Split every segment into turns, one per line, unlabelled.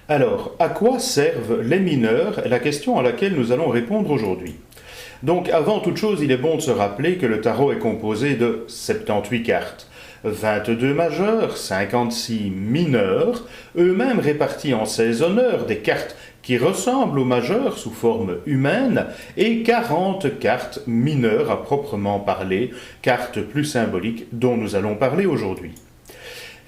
Alors, à quoi servent les mineurs est la question à laquelle nous allons répondre aujourd'hui. Donc, avant toute chose, il est bon de se rappeler que le tarot est composé de 78 cartes. 22 majeurs, 56 mineurs, eux-mêmes répartis en 16 honneurs, des cartes qui ressemblent aux majeurs sous forme humaine, et 40 cartes mineures à proprement parler, cartes plus symboliques dont nous allons parler aujourd'hui.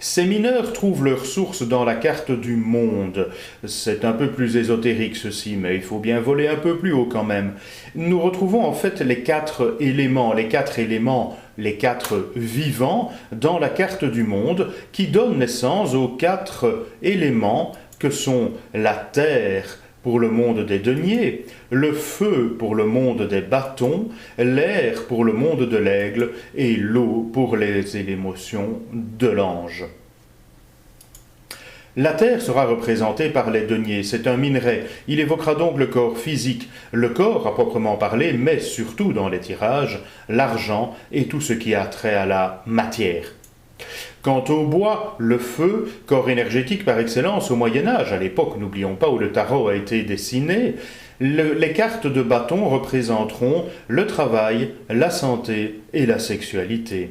Ces mineurs trouvent leur source dans la carte du monde. C'est un peu plus ésotérique ceci, mais il faut bien voler un peu plus haut quand même. Nous retrouvons en fait les quatre éléments, les quatre vivants dans la carte du monde qui donnent naissance aux quatre éléments que sont la terre pour le monde des deniers, le feu pour le monde des bâtons, l'air pour le monde de l'aigle et l'eau pour les émotions de l'ange. La terre sera représentée par les deniers, c'est un minerai. Il évoquera donc le corps physique, le corps à proprement parler, mais surtout dans les tirages, l'argent et tout ce qui a trait à la matière. Quant au bois, le feu, corps énergétique par excellence au Moyen-Âge, à l'époque, n'oublions pas où le tarot a été dessiné, les cartes de bâton représenteront le travail, la santé et la sexualité.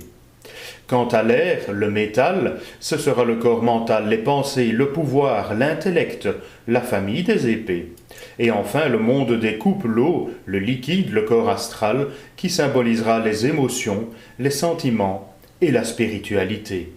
Quant à l'air, le métal, ce sera le corps mental, les pensées, le pouvoir, l'intellect, la famille des épées. Et enfin, le monde des coupes, l'eau, le liquide, le corps astral, qui symbolisera les émotions, les sentiments et la spiritualité.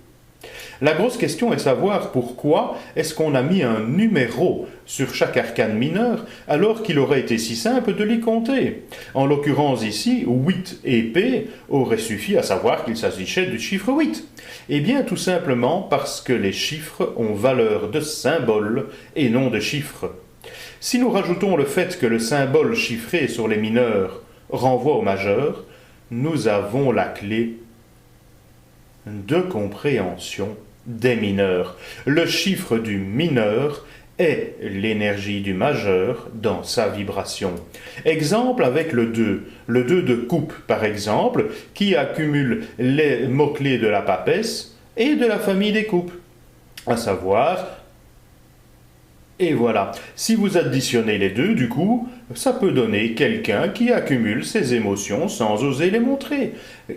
La grosse question est de savoir pourquoi est-ce qu'on a mis un numéro sur chaque arcane mineur alors qu'il aurait été si simple de les compter. En l'occurrence ici, 8 épées aurait suffi à savoir qu'il s'agissait du chiffre 8. Eh bien tout simplement parce que les chiffres ont valeur de symbole et non de chiffres. Si nous rajoutons le fait que le symbole chiffré sur les mineurs renvoie aux majeurs, nous avons la clé de compréhension des mineurs. Le chiffre du mineur est l'énergie du majeur dans sa vibration. Exemple avec le 2. Le 2 de coupe, par exemple, qui accumule les mots-clés de la papesse et de la famille des coupes, à savoir. Et voilà, si vous additionnez les deux, du coup, ça peut donner quelqu'un qui accumule ses émotions sans oser les montrer.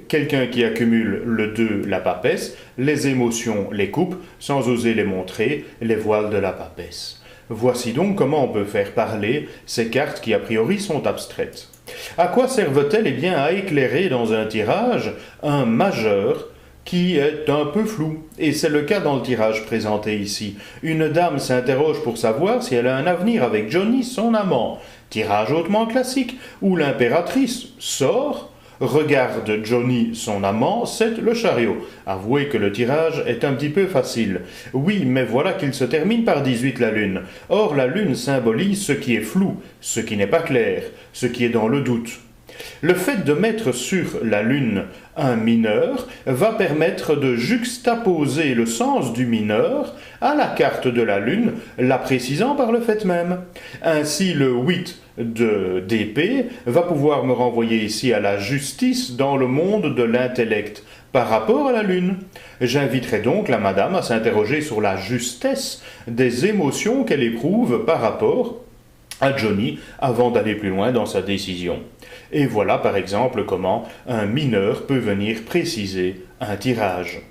Quelqu'un qui accumule le 2, la papesse, les émotions, les coupes, sans oser les montrer, les voiles de la papesse. Voici donc comment on peut faire parler ces cartes qui a priori sont abstraites. À quoi servent-elles? Eh bien, à éclairer dans un tirage un majeur qui est un peu flou. Et c'est le cas dans le tirage présenté ici. Une dame s'interroge pour savoir si elle a un avenir avec Johnny, son amant. Tirage hautement classique, où l'impératrice sort, regarde Johnny, son amant, c'est le chariot. Avouez que le tirage est un petit peu facile. Oui, mais voilà qu'il se termine par 18 la lune. Or, la lune symbolise ce qui est flou, ce qui n'est pas clair, ce qui est dans le doute. Le fait de mettre sur la lune un mineur va permettre de juxtaposer le sens du mineur à la carte de la lune, la précisant par le fait même. Ainsi, le 8 d'épée va pouvoir me renvoyer ici à la justice dans le monde de l'intellect par rapport à la lune. J'inviterai donc la madame à s'interroger sur la justesse des émotions qu'elle éprouve par rapport à Johnny avant d'aller plus loin dans sa décision. Et voilà par exemple comment un mineur peut venir préciser un tirage.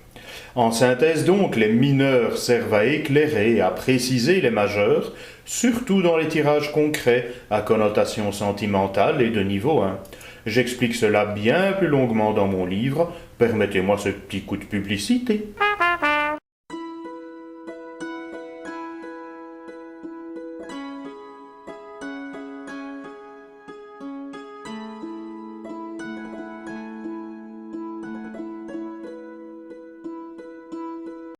En synthèse donc, les mineurs servent à éclairer et à préciser les majeurs, surtout dans les tirages concrets à connotation sentimentale et de niveau 1. J'explique cela bien plus longuement dans mon livre, permettez-moi ce petit coup de publicité.